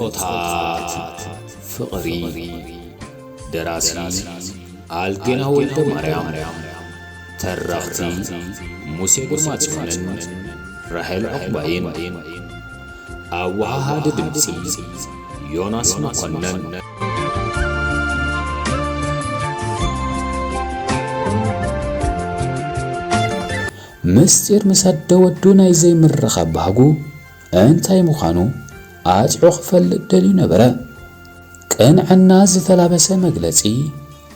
ጾታት ፍቕሪ ደራሲ አልጌና ወልደ ማርያም ተረኽቲ ሙሴ ግርማ ጽዮንን ራሄል ዕቁባይን አዋሃድ ድምፂ ዮናስ መኮንን ምስጢር መሰደ ወዱ ናይ ዘይምረኸብ ባህጉ እንታይ ምዃኑ አጽዑ ክፈልጥ ደልዩ ነበረ። ቅንዕና ዝተላበሰ መግለጺ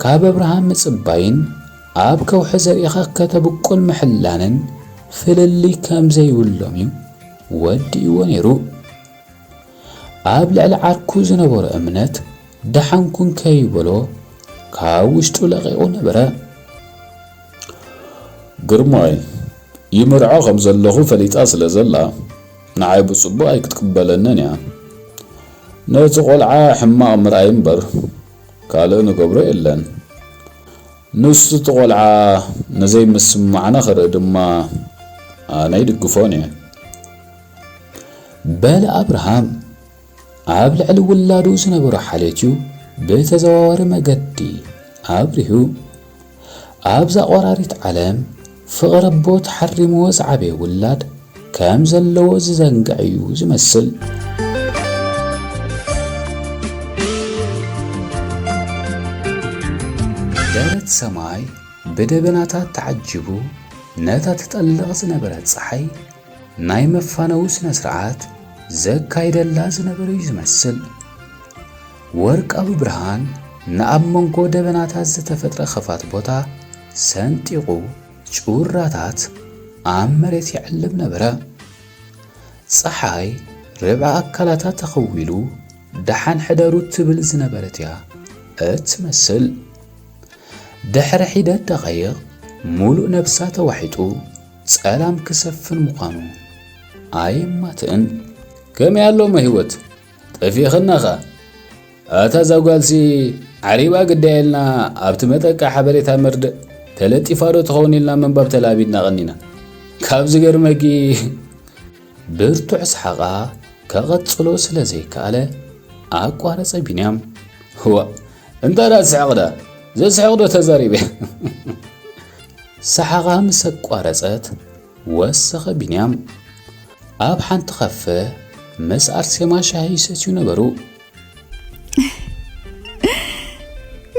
ካብ አብርሃም ምጽባይን ኣብ ከውሒ ዘሪእኻ ከተብቁል ምሕላንን ፍልሊ ከም ዘይብሎም እዩ ወዲእዎ ነይሩ። ኣብ ልዕሊ ዓርኩ ዝነበሮ እምነት ደሓንኩን ከይበሎ ካብ ውሽጡ ለቂቑ ነበረ። ግርማይ ይምርዖ ከም ዘለኹ ፈሊጣ ስለ ዘላ ንዓይ ብጽቡቕ ኣይክትቅበለንን እያ። ነቲ ቆልዓ ሕማቕ ምርኣይ እምበር ካልእ ንገብሮ የለን። ንሱ እቲ ቆልዓ ነዘይምስማዕና ክርኢ ድማ ኣነ ይድግፎን እየ በለ አብርሃም። ኣብ ልዕሊ ውላዱ ዝነበሮ ሓልየትዩ ብተዘዋዋሪ መገዲ ኣብሪሁ ኣብዛ ቆራሪት ዓለም ፍቕሪ ኣቦ ተሓሪምዎ ዝዓበየ ውላድ ከም ዘለዎ ዝዘንግዕ እዩ ዝመስል። ደረት ሰማይ ብደበናታት ተዓጅቡ ነታ ትጠልቕ ዝነበረት ፀሓይ ናይ መፋነዊ ስነ ስርዓት ዘካይደላ ዝነበረ እዩ ዝመስል። ወርቃዊ ብርሃን ንኣብ መንጎ ደበናታት ዝተፈጥረ ኸፋት ቦታ ሰንጢቑ ጩራታት ኣብ መሬት ይዕልም ነበረ። ፀሓይ ርብዒ ኣካላታት ተኸዊሉ ደሓን ሕደሩ ትብል ዝነበረት እያ እትመስል። ድሕሪ ሒደት ደቐይቕ ሙሉእ ነብሳ ተዋሒጡ ጸላም ክሰፍን ምዃኑ ኣይማትእን። ከመይ ኣሎሞ ህይወት ጠፊኽናኻ ኣታ ዛጓልሲ ዓሪባ ግዳየልና ኣብቲ መጠቃ ሓበሬታ መርድእ ተለጢፋዶ ትኸውን ኢልና መንባብ ተላቢድና ቐኒና ካብ ዝገርመኪ ብርቱዕ ሰሓቓ ከቐጽሎ ስለ ዘይከኣለ ኣቋረጸ ቢንያም። ህዋ እንታይ ዳ ትስሕቕዳ ዘስሕቕዶ ተዛሪበ ሰሓቓ ምስ ኣቋረጸት ወሰኸ ቢንያም። ኣብ ሓንቲ ኸፈ ምስ ኣርሴማ ሻሂ ይሰትዩ ነበሩ።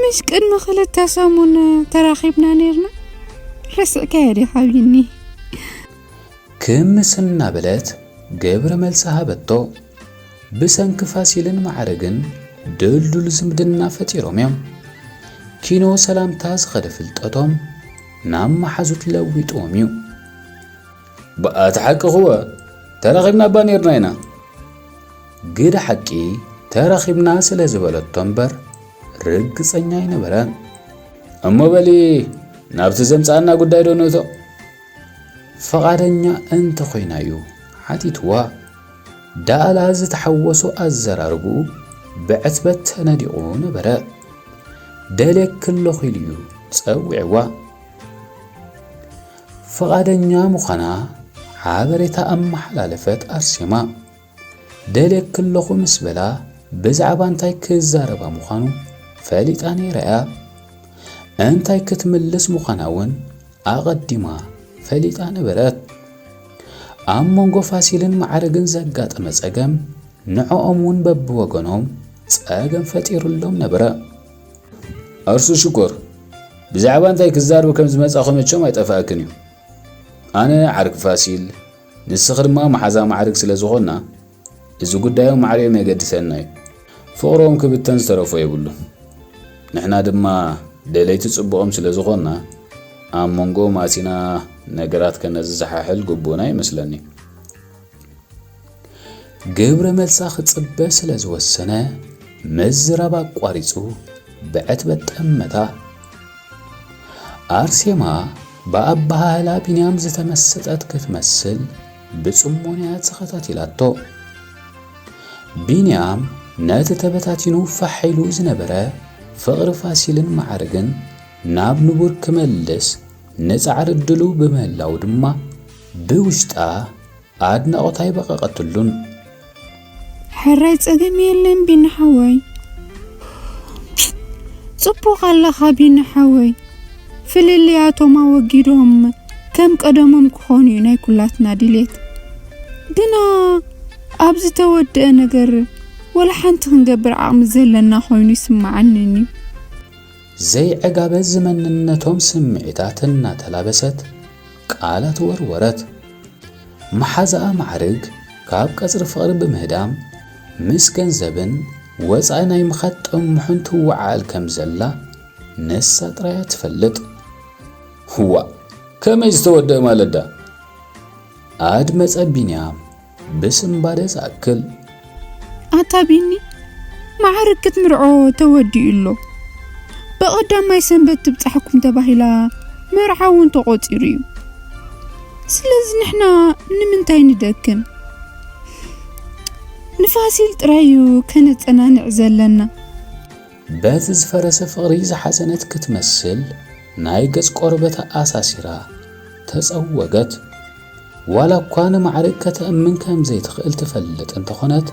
مش ቅድሚ ክልተ ሰሙን ተራኺብና ነርና ረስዕካ ያዲ ሓቢኒ ክምስና በለት ገብረ መልሲ ሃበቶ። ብሰንኪ ፋሲልን ማዕረግን ድልዱል ዝምድና ፈጢሮም እዮም። ኪኖ ሰላምታ ዝኸደ ፍልጠቶም ናብ መሓዙት ለዊጥዎም እዩ። በኣቲ ሓቂ ኽወ ተራኺብና እባ ነርና ኢና። ግዳ ሓቂ ተራኺብና ስለ ዝበለቶ እምበር ርግፀኛ ይነበረን። እሞ በሊ ናብቲ ዘምፃና ጉዳይ ዶ ነቶ ፈቓደኛ እንተ ኾይናዩ ሓቲትዋ። ዳኣላ ዝተሓወሶ ኣዘራርብኡ ብዕትበት ተነዲቑ ነበረ። ደልየክለኹ ኢሉ እዩ ፀዊዕዋ። ፈቓደኛ ምዃና ሓበሬታ ኣመሓላለፈት ኣርሴማ። ደልየክለኹ ምስ በላ ብዛዕባ እንታይ ክዛረባ ምዃኑ ፈሊጣ ነይራ እያ። እንታይ ክትምልስ ምዃና እውን ኣቐዲማ ፈሊጣ ነበረት። ኣብ መንጎ ፋሲልን ማዕረግን ዘጋጠመ ፀገም ንዕኦም እውን በብወገኖም ፀገም ፈጢሩሎም ነበረ። ኣርሱ ሽኮር ብዛዕባ እንታይ ክዛረቡ ከም ዝመጻኹ መቸም ኣይጠፋእክን እዩ። ኣነ ዓርግ ፋሲል ንስኺ ድማ መሓዛ ማዕረግ ስለ ዝኾንና እዚ ጉዳዮም ማዕሪኦም የገድሰና እዩ። ፍቕሮም ክብተን ዝተረፎ የብሉ። ንሕና ድማ ደለይቲ ጽቡቖም ስለ ዝኾንና ኣብ መንጎ ማሲና ነገራት ከነዝሓሕል ግቡና ይመስለኒ። ገብረ መልሳ ክጽበ ስለ ዝወሰነ ምዝራብ ኣቋሪጹ ብዕትበት ጠመታ። ኣርሴማ ብኣባህላ ቢንያም ዝተመሰጠት ክትመስል ብጽሞንያ ተኸታቲላቶ። ቢንያም ነቲ ተበታቲኑ ፋሒሉ ዝነበረ ፍቕሪ ፋሲልን ማዕረግን ናብ ንቡር ክመልስ ንጻዕሪ ድሉ ብምህላው ድማ ብውሽጣ ኣድናቖታ ይበቐቐትሉን። حراي صقم يلن بينا حواي صبوق الله خابينا حواي فللياتو ما وجيدهم كم قدمهم كخوني ناي كلاتنا ديليت دنا أبز تود نجر ولا حنت نجبر عم زلنا خويني سمعني زي عقاب الزمن النتوم سمعتاتنا تلابست قالت ورورت محازا معرق كاب قصر فقر بمهدام مسكن زبن وصاينا يمخط محنت وعال كم زلا نسا طريا تفلط هو كما يستود مالدا اد مصبينيام بسم بادس اكل اتابيني معركت مرعو تودي له بقدام ما يسنبت بصحكم تباهلا مرعاون تقوطيريو سلازي نحنا نمنتاي ندكم نفاسيل ترايو كانت انا نعزلنا باتز فرس فغريز حسنت كتمثل نايقز قربة اساسيرا تصوقت ولا كان معركة من كم زي تخيل تفلت انت خنت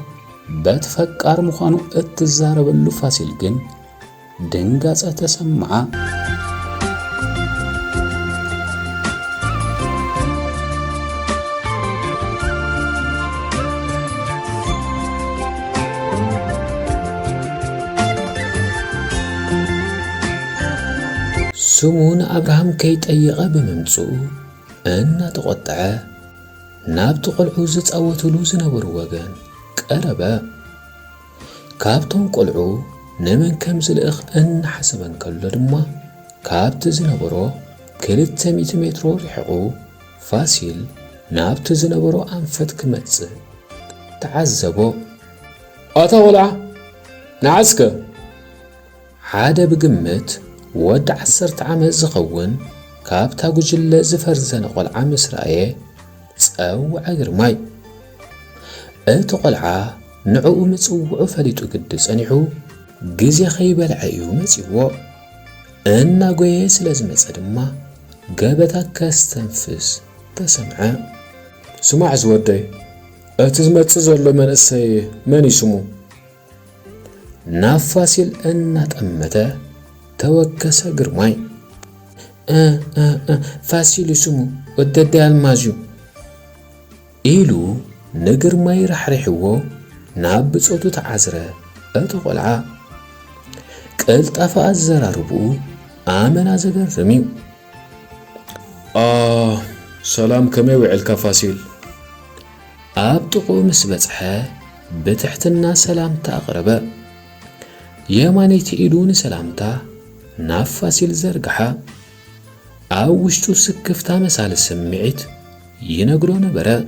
بتفكر مخانو اتزارب اللو فاسيل جن دنقاز اتسمع سمون أبراهام كي تأيغ بممصو أن تقطع نابت قلعو زتصوتو زنبر وغن قربا كابتون قلعو نمن كم زلأخ أن حسبن كله دما كابت زنبرو 200 متر رحقو فاسيل نابت زنبرو أنفت كمتس تعذبو أتا ولع نعسك حدا بقمت ود 10 عام زخون كابتا قجل زفرزن قلعة مسرائي تصوع قرماي قلعة نعو متصوعو فليتو قدس أنيحو قزي خيبال عيو متصوع أنا قويس لازم يصدما قابتا كاستنفس تسمع سمع زودي اتزمت زلو من اسي من يسمو نافاسيل أنا تأمته توكس قرماي فاسيل يسمو وددي المازيو إيلو نقرماي رحرحوو ناب صوتو تعزره قلعة قلت أفا الزراربو آمنا زقرميو سلام كمي وعلك فاسيل أبتقو مسبتحة بتحتنا سلام تأقربا يماني تقيلون سلامتا نافاسيل زرقحا أوشتو سكفتا مسال السمعيت ينقلو نبرا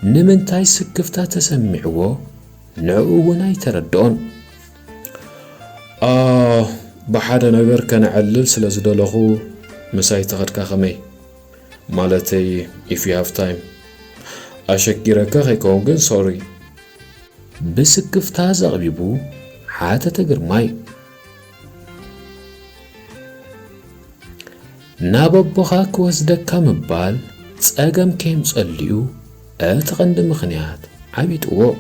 نمنتاي سكفتا تسمعوو نعوونا يتردون بحادة نغر كان علل سلازدلخو مساي تغدكا خمي مالتي if you have time أشكيركا خيكونغن sorry بسكفتا زغبيبو حاتة تقرماي ناببخا كوزدكا مبال تساقم كيم صليو اتغند مخنيات عبيتو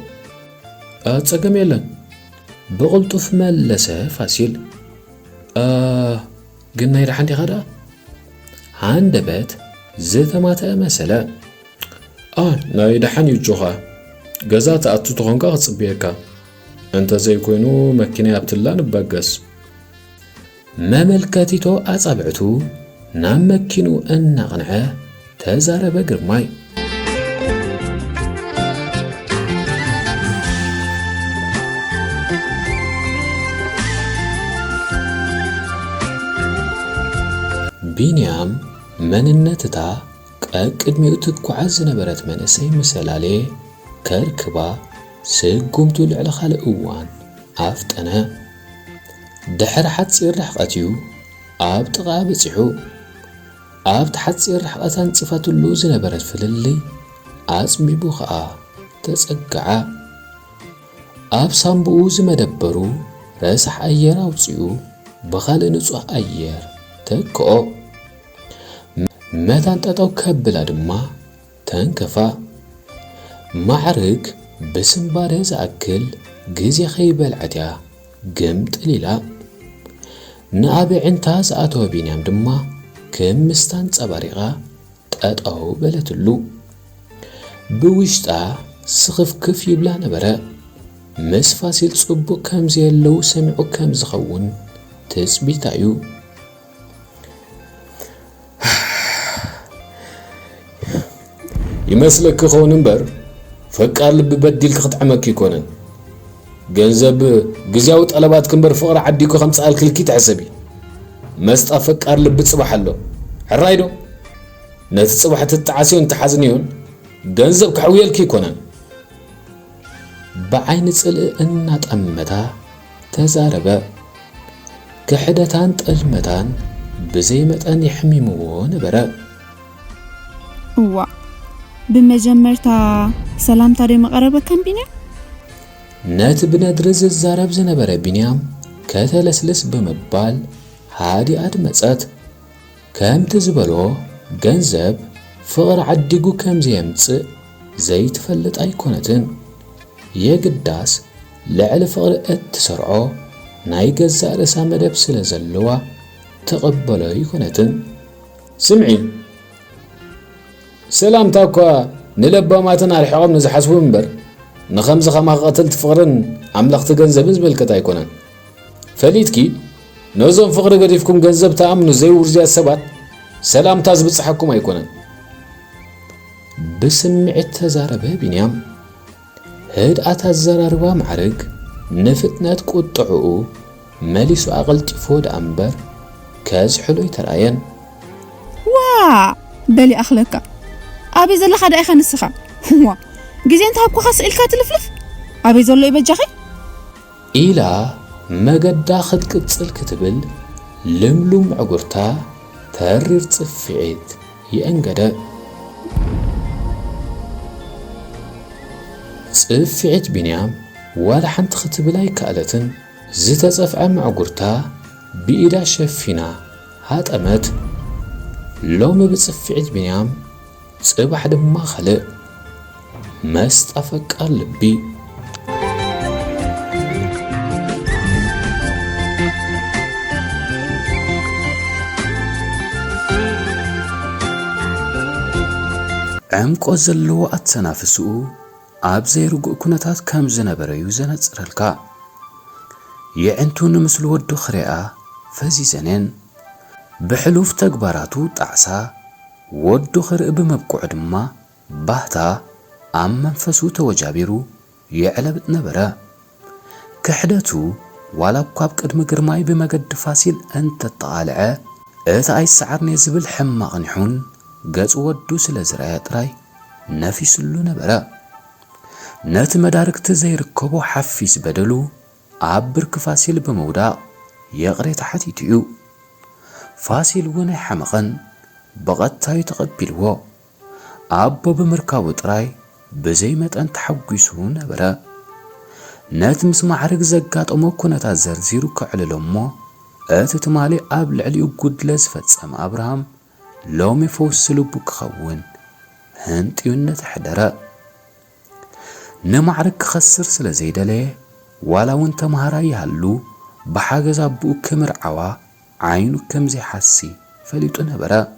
تساقم يلن بغلطف ملسة فاسيل قلنا يرحان دي غدا هاندبت زيتماتا مسلا ناي دحان يجوها غزات اتو تغنقا غصبيكا انت زي كوينو مكينة ابتلا نباقس مملكاتيتو اصابعتو نام مكينو النقنعه تزارب قرماي بينيام من النتتا قدميو تقعز نبرت منسي مسلالي كركبا سقمتو لعلى خالق اوان افتنا دحر حتصير رحقتيو ابتقى بصحو ابت حتصير رحقتان صفاتلو زنبرت فللي اصميبو خا تصقعا اب سامبو زمدبرو رسح اير اوصيو بخال نصح اير تكو متان تطو كبلا دما تنكفا معرك بسنباره زأكل جزي خيبلعتيا قمت ليلا نأبي عنتا زأتو بينيام دما كم مستان صباريغا تأتأو بلتلو بوشتا سخف كف يبلا نبرا مس فاسيل صبو كم زيلو سمعو كم زخون تسبيتايو يمسلك خون نبر فكار لب بديل كخطعمك يكونن ገንዘብ ግዜያዊ ጠለባት ክንበር ፍቅር ዓዲኩ ከም ጻል ክልኪ ተሐሰቢ መስጣ ፈቃር ልብ ጽባሕ ኣሎ ሕራይዶ ነቲ ጽባሕ ተጣዓሲዮን ተሓዝኒዮን ገንዘብ ክሕውየልኪ ይኮነን በዓይን ጽልእ እናጠመታ ተዛረበ ክሕደታን ጠልመታን ብዘይ መጠን ይሕሚምዎ ነበረ እዋ ብመጀመርታ ሰላምታ ደይ መቀረበ ከም ቢንያም نات بندرز الزارب زنبرة بنيام كتلسلس بمبال هادي أدمتسات كام تزبلو جنزب فقر عدقو كام زيمتس زي تفلت أيقونتن يقداس لعل فقر اتسرعو نايق الزار سامدب سلزلوا تقبلو أيقونتن سمعي سلام تاكوا نلبا ماتنا الحقام نزحسو منبر نخمس خما قتلت فقرن عملقت جنزب زبلكت أيقونن فليتكي نوزن فقر قريفكم جنزب تأمنوا زي ورجع السبات سلام تاز بتصحكم أيقونن بسمعت تزاربه بنيام هاد أتزاربه معرق نفتنات قطعو ماليسو أغلت فود أمبر كاز حلو يتراين وا بلي أخلقك أبي زل خد أي خنسخة وا جزي أنت هبكو خاص إلك تلفلف أبي زلو يبجخي إلا ما قد داخد كتسل كتبل لملوم عقرتا ترير تصفعيت يأنقدا تصفعيت بنيام ولا حنت ختبلاي كالتن زيتا تصفع مع عقرتا بإيدا شفينا هات أمت لو ما بتصفعيت بنيام تصبح دما خلق ما استفق قلبي عمق زلو أتنافسو أبزي رجوع كنتات كم زنبرة يوزنت سرلكا يعنتون مثل ودو خريئة فزي زنين بحلوف تكباراتو تعسا ودو خرئ بمبقعد ما باهتا أم منفسو توجابيرو يعلبت نبرا كحدتو ولا بقاب قدم قرماي بمقد فاسيل أنت الطالعة اتا اي سعر نيزبل حماق نحون قاز ودو سلازرايات راي نافيس اللو نبرا نات مدارك تزير كوبو حفيس بدلو عبرك فاسيل بمودا يغري تحتي تيو فاسيل وني حمقن بغت تاي تقبلو عبو بمركاو تراي بزي متان تحقيسو نبرا نات مسمع عرق زقات أمو كونتا زرزيرو كعللومو اتتمالي قبل عليو قد لزفتسام أبراهام لومي فوسلو بوك خون هنت يونت حدرا نمعرق خسر سلزيدا ليه ولا وانت مهراي هالو بحاجز أبوك كمرعوا عينو كمزي حسي فليتو نبرا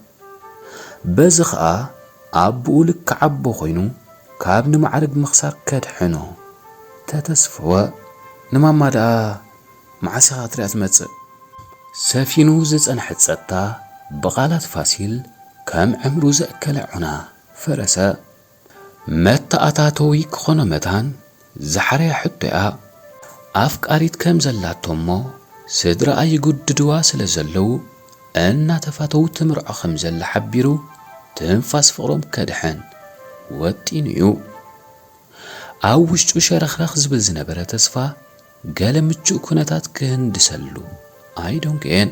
بزخا أبو لك عبو خينو كابن معرق مخسر كدحنو تتسفوا نما مادا معسي خاطري أتمتس سفينو زز أنحتستا بغالات فاسيل كم عمرو زأكل عنا فرسا متى أتاتوي كخونا متان زحري حطيا أفكاريت كم زلاتومو سدرا أي قد دواس لزلو أن تفاتو تمرع خمزل حبيرو تنفاس فقرم كدحن واتينيو أو وشتو شرخرخ زبل زنبرة تسفا قال متشو كونتات كهند سلو I don't care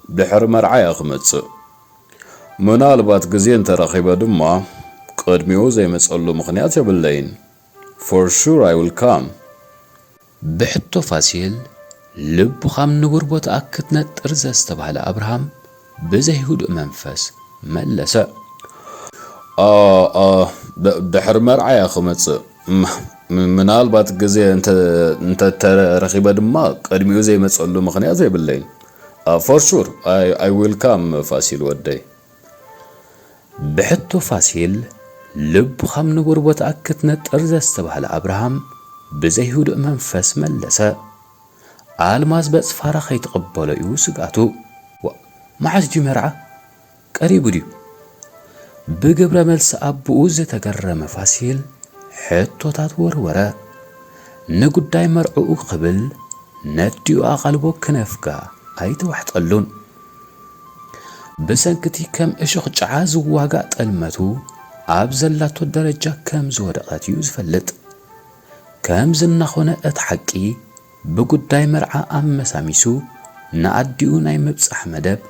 بحر مرعايا خمتس منالبات قزين ترخيبا دما قدميو زي مسألو مخنيات باللين for sure I will come بحطو فاسيل لبو خام نقر بوتأكد نترزا استبع لأبراهام بزي هدوء منفس ملسا ድሕሪ መርዓያ ክመጽእ ምናልባት ግዜ እንተ ተረኺበ ድማ ቅድሚኡ ዘይመጸሉ ምኽንያት የብለይን። ፎር ሹር አይ ዊል ካም ፋሲል ወደይ። ብሕቶ ፋሲል ልቡ ከም ንቡር ቦታ ክትነጥር ዘስተባህለ አብርሃም ብዘይ ህዱእ መንፈስ መለሰ። አልማዝ በጽፋራ ከይተቐበሎ እዩ ስጋቱ። መዓዝ ድዩ መርዓ? ቀሪቡ ድዩ? ብግብረ መልሲ አብኡ ዝተገረመ ፋሲል ሕቶታት ወርወረ። ንጉዳይ መርዑኡ ክብል ነዲኡ አቓልቦ ክነፍጋ ኣይተዋሕጠሉን። ብሰንክቲ ከም እሾኽ ጨዓ ዝዋጋእ ጠልመቱ ኣብ ዘላቶ ደረጃ ከም ዝወደቐት እዩ ዝፈልጥ። ከም ዝናኾነ እቲ ሓቂ ብጉዳይ መርዓ ኣመሳሚሱ ንኣዲኡ ናይ ምብጻሕ መደብ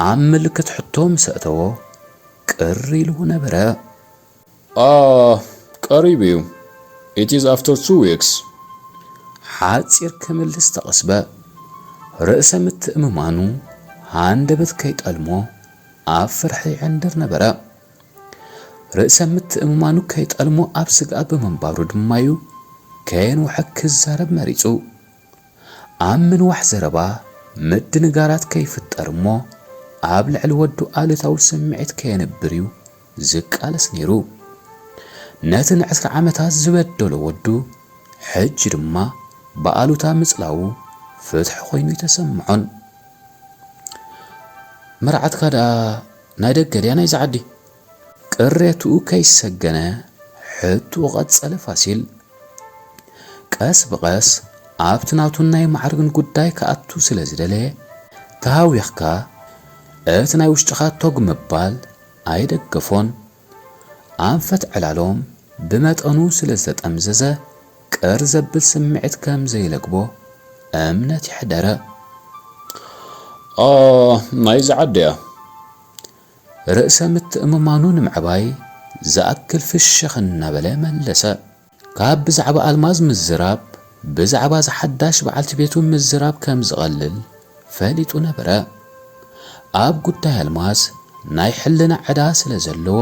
ኣብ ምልክት ሕቶ ምስ ኣተዎ ቅር ኢልዎ ነበረ። ቀሪብ እዩ። ኢት ኢዝ ኣፍተር 2 ዊክስ ሓፂር ክምልስ ተቐስበ። ርእሰ ምትእምማኑ ሃንደበት ከይጠልሞ ኣብ ፍርሒ ይዕንድር ነበረ። ርእሰ ምትእምማኑ ከይጠልሞ ኣብ ስግኣት ብምንባሩ ድማ እዩ ከየንውሐ ክዛረብ መሪጹ። ኣብ ምንዋሕ ዘረባ ምድንጋራት ከይፍጠር እሞ ኣብ ልዕሊ ወዱ ኣሉታዊ ስምዒት ከየንብር እዩ ዝቃለስ ነይሩ። ነቲ ን10 ዓመታት ዝበደሎ ወዱ ሕጂ ድማ ብኣሉታ ምጽላው ፍትሒ ኮይኑ ይተሰምዖን። መርዓትካ ዳ ናይ ደገ ድያ ናይ ዝዓዲ? ቅሬትኡ ከይሰገነ ሕቱኡ ቐጸለ ፋሲል። ቀስ ብቐስ ኣብቲ ናቱን ናይ ማዕርግን ጉዳይ ከኣቱ ስለ ዝደለየ ተሃዊኽካ እቲ ናይ ውሽጢኻ ቶግ ምባል ኣይደገፎን። ኣንፈት ዕላሎም ብመጠኑ ስለ ዝተጠምዘዘ ቅር ዘብል ስምዒት ከም ዘይለግቦ እምነት ይሕደረ። ናይ ዝዓዲ እያ። ርእሰ ምትእምማኑ ንምዕባይ ዝኣክል ፍሽኽ እናበለ መለሰ። ካብ ብዛዕባ ኣልማዝ ምዝራብ ብዛዕባ ዝሓዳሽ በዓልቲ ቤቱ ምዝራብ ከም ዝቐልል ፈሊጡ ነበረ። ኣብ ጉዳይ ኣልማዝ ናይ ሕልና ዕዳ ስለ ዘለዎ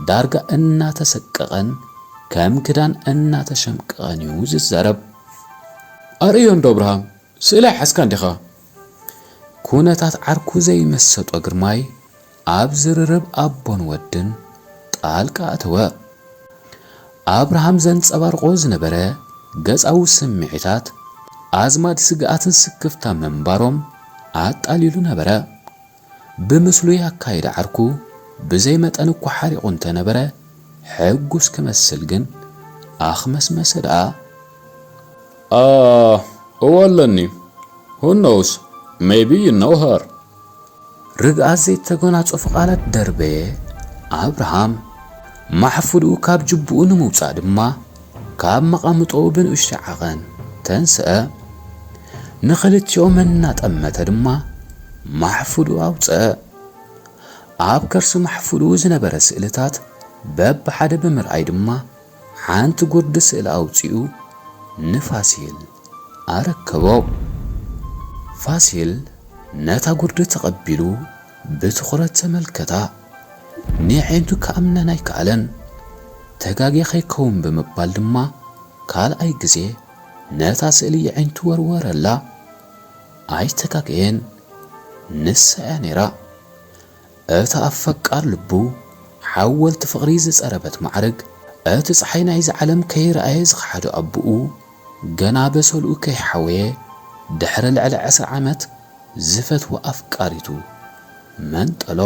ዳርጋ እናተሰቀቐን ከም ክዳን እናተሸምቀቐን እዩ ዝዛረብ። ኣርእዮ እንዶ አብርሃም ስእላይ ሓስካ እንዲኻ? ኩነታት ዓርኩ ዘይመሰጦ ግርማይ ኣብ ዝርርብ ኣቦን ወድን ጣልቃ ኣተወ። አብርሃም ዘንጸባርቆ ዝነበረ ገጻዊ ስምዒታት ኣዝማድ ስግኣትን ስክፍታ መንባሮም ኣጣሊሉ ነበረ። ብምስሉ ያካይደ ዓርኩ ብዘይ መጠን እኳ ሓሪቑ እንተነበረ ሕጉስ ክመስል ግን ኣኽመስመሰ ደኣ። እወለኒ who knows maybe you know her። ርግኣት ዘይተጎናጸፉ ቃላት ደርበየ አብርሃም ማሕፉድኡ ካብ ጅቡኡ ንምውፃእ ድማ ካብ መቐምጦኡ ብንእሽተይ ዓቐን ተንስአ። ንኽልቲኦም እናጠመተ ድማ ማሕፉድኡ ኣውፅአ። ኣብ ከርሲ ማሕፉድኡ ዝነበረ ስእልታት በብሓደ ብምርኣይ ድማ ሓንቲ ጉርዲ ስእሊ ኣውፂኡ ንፋሲል ኣረከቦ። ፋሲል ነታ ጉርዲ ተቐቢሉ ብትኹረት ተመልከታ። ንዓይንቱ ከኣምነን ኣይከኣለን። ተጋጊ ኸይከውን ብምባል ድማ ካልኣይ ግዜ ነታ ስእሊ የዓይንቱ ወርወረላ። ኣይተጋገየን፣ ንስያ ነይራ። እታ ኣፈቃር ልቡ ሓወልቲ ፍቕሪ ዝጸረበት ማዕርግ እቲ ፀሓይ ናይዚ ዓለም ከይረኣየ ዝኸሓዶ ኣቦኡ ገና በሰልኡ ከይሓወየ ድሕሪ ልዕሊ 10 ዓመት ዝፈትዎ ኣፍቃሪቱ መንጠሎ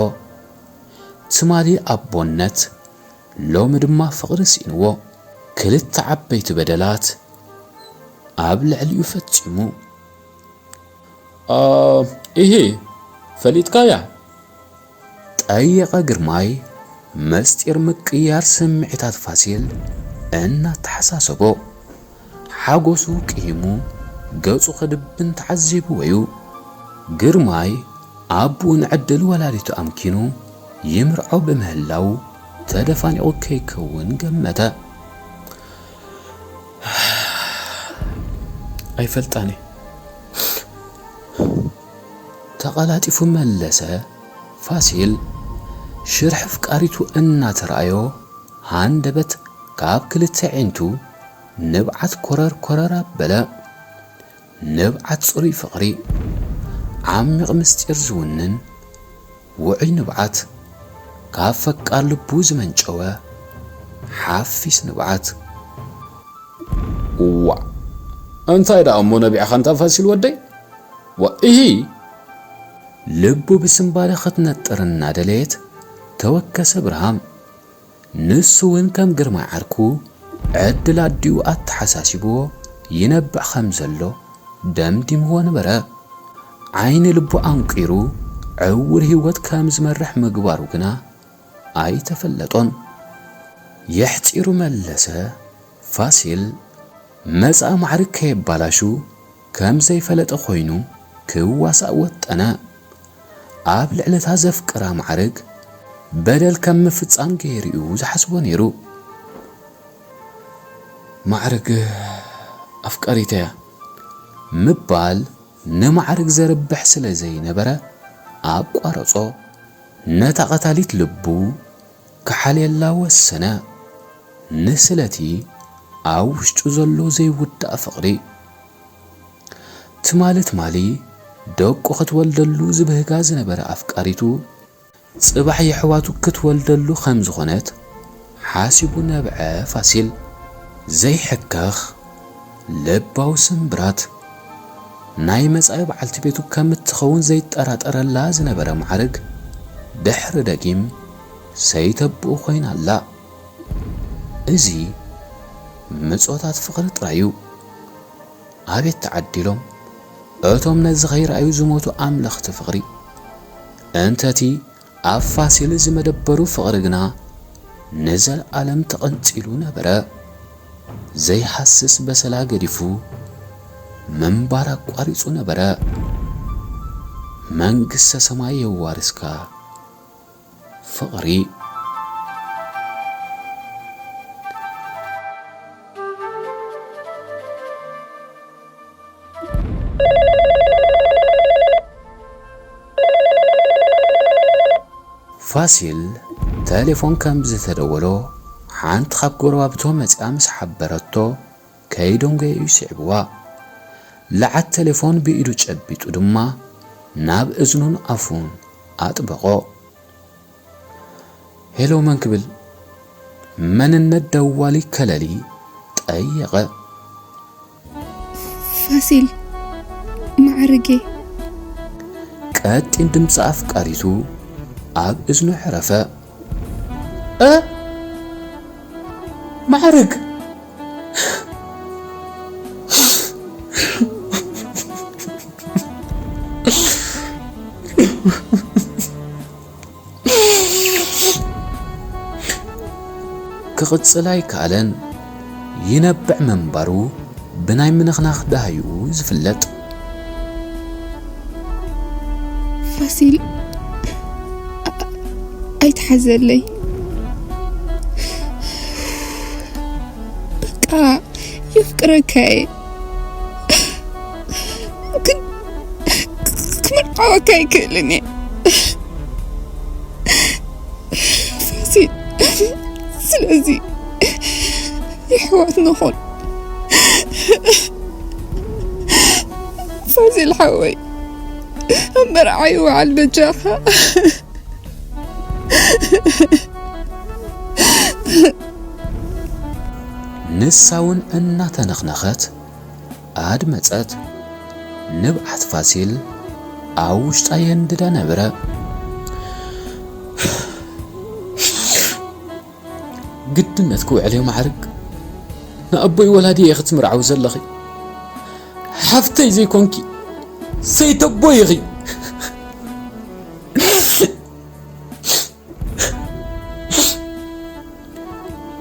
ትማሊ ኣቦነት ሎሚ ድማ ፍቕሪ ሲንዎ። ክልተ ዓበይቲ በደላት ኣብ ልዕሊኡ ፈጺሙ። ይሄ ፈሊጥካያ? ጠየቐ ግርማይ መስጢር ምቅያር ስምዒታት ፋሲል እናተሓሳሰቦ። ሓጎሱ ቂሙ ገጹ ክድብን ተዓዚቡ ወዩ። ግርማይ ኣቦኡ ንዕድል ወላዲቱ ኣምኪኑ ይምርዖ ብምህላው ተደፋኒቑ ከይከውን ገመተ። ኣይፈልጣኒ ተቐላጢፉ መለሰ ፋሲል። ሽርሕ ፍቃሪቱ እናተራእዮ ሃንደበት ካብ ክልተ ዒንቱ ንብዓት ኮረር ኣበለ። ንብዓት ጽሩይ ፍቕሪ ዓሚቕ ምስጢር ዝውንን ውዑይ ንብዓት ካብ ፈቃር ልቡ ዝመንጨወ ሓፊስ ንብዓት። ዋ እንታይ ደኣ እሞ ነቢዕኻ እንታ ፋሲል ወደይ ወኢሂ ልቡ ብስምባለ ኽትነጥር እናደለየት ተወከሰ ብርሃም። ንሱ እውን ከም ግርማይ ዓርኩ ዕድል ኣዲኡ ኣተሓሳሲብዎ ይነብዕ ከም ዘሎ ደምዲምዎ ነበረ። ዓይኒ ልቡ ኣንቂሩ ዕውር ህይወት ከም ዝመርሕ ምግባሩ ግና ኣይተፈለጦን። የሕፂሩ መለሰ ፋሲል መጻእ ማዕርግ ከየባላሹ ከም ዘይፈለጠ ኮይኑ ክዋሳእ ወጠነ። ኣብ ልዕለታ ዘፍቅራ ማዕርግ በደል ከም ምፍጻም ገይሩ ዝሓስቦ ነይሩ። ማዕርግ ኣፍቃሪተያ ምባል ንማዕርግ ዘርብሕ ስለ ዘይነበረ ኣቋረጾ። ነታ ቐታሊት ልቡ ክሓልየላ ወሰነ። ንስለቲ ኣብ ውሽጡ ዘሎ ዘይውዳእ ፍቕሪ ትማሊ ደቁ ክትወልደሉ ዝብህጋ ዝነበረ ኣፍቃሪቱ ጽባሕ የሕዋቱ ክትወልደሉ ከም ዝኾነት ሓሲቡ ነብዐ ፋሲል። ዘይሕከኽ ልባዊ ስምብራት ናይ መጻኢ በዓልቲ ቤቱ ከም እትኸውን ዘይጠራጠረላ ዝነበረ ማዕርግ ድሕሪ ደጊም ሰይተብኡ ኮይናላ። እዚ ምጾታት ፍቕሪ ጥራዩ ኣቤት ተዓዲሎም እቶም ነዚ ኸይረኣዩ ዝሞቱ ኣምለኽቲ ፍቕሪ። እንተቲ ኣብ ፋሲል ዝመደበሩ ፍቕሪ ግና ንዘለዓለም ተቐንፂሉ ነበረ። ዘይሓስስ በሰላ ገዲፉ መንባር ኣቋሪጹ ነበረ። መንግሥተ ሰማይ የዋርስካ ፍቕሪ። ፋሲል ቴሌፎን ከም ዝተደወሎ ሓንቲ ካብ ጎረባብቶ መጽያ ምስ ሓበረቶ ከይዶም ገይሩ ይስዕብዋ። ለዓት ቴሌፎን ብኢዱ ጨቢጡ ድማ ናብ እዝኑን ኣፉን ኣጥበቆ። ሄሎ መን ክብል መንነት ደዋሊ ከለሊ ጠየቐ። ፋሲል ማዕርጌ። ቀጢን ድምፂ ኣፍቃሪቱ ኣብ እዝኑ ሕረፈ። ማዕርግ ክቕጽል ኣይከኣለን። ይነብዕ መንባሩ ብናይ ምንኽናኽ ዳህይኡ ዝፍለጥ። ፋሲል ኣይተሓዘለይ በቃ የፍቅረካይ ግን ክምርዓወካ ኣይክእልን እየ ፋሲል። ስለዚ يحوات نخل فازل حوي مرعي وعلى البجاخة ንሳውን እናተነኽነኸት ኣድመጸት። ንብዓት ፋሲል ኣብ ውሽጣ የንድዳ ነበረ። ግድነት ክውዕል ማዕርግ ንኣቦይ ወላዲ እየ ክትምርዓው ዘለኺ ሓፍተይ ዘይኮንኪ ሰይተቦይ ኢኺ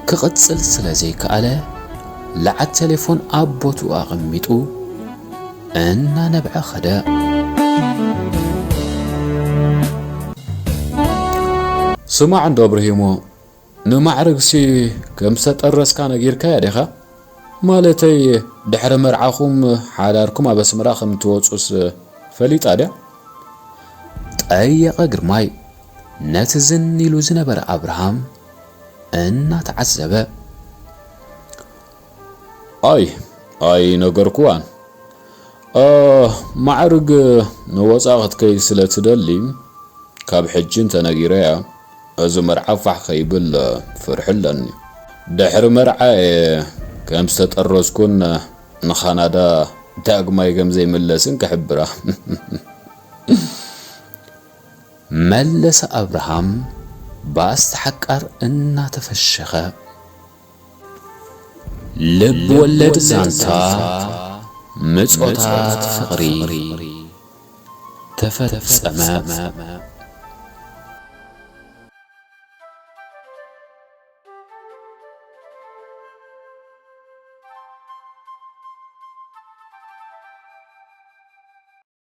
ክቕጽል ስለ ዘይከኣለ ለዓት ቴሌፎን ኣብ ቦትኡ ኣቐሚጡ እናነብዐ ኸደ። ስማዕ እንዶ እብራሂሞ ንማዕርግሲ ከም ዝተጠረስካ ነጊርካ ያዲኻ ማለተይ ድሕሪ መርዓኹም ሓዳርኩም ኣብ ኣስመራ ከም ትወፁስ ፈሊጣ ድያ? ጠየቐ ግርማይ ነትዝን ኢሉ ዝነበረ አብርሃም እናተዓዘበ አይ ነገርኩዋን ማዕርግ ንወፃኽት ከይድ ስለትደሊ ካብ ሕጅን ተነጊረያ እዚ መርዓ ፋሕ ከይብል ፍርሕለኒ ድሕሪ መርዓ ከም ዝተጠረዝኩን ንኻናዳ ዳግማይ ከም ዘይምለስን ክሕብራ መለሰ አብርሃም በአስተሐቃር እናተፈሸኸ ልብ ወለድ ዛንታ ምጾታት ፍቕሪ ተፈጸመ።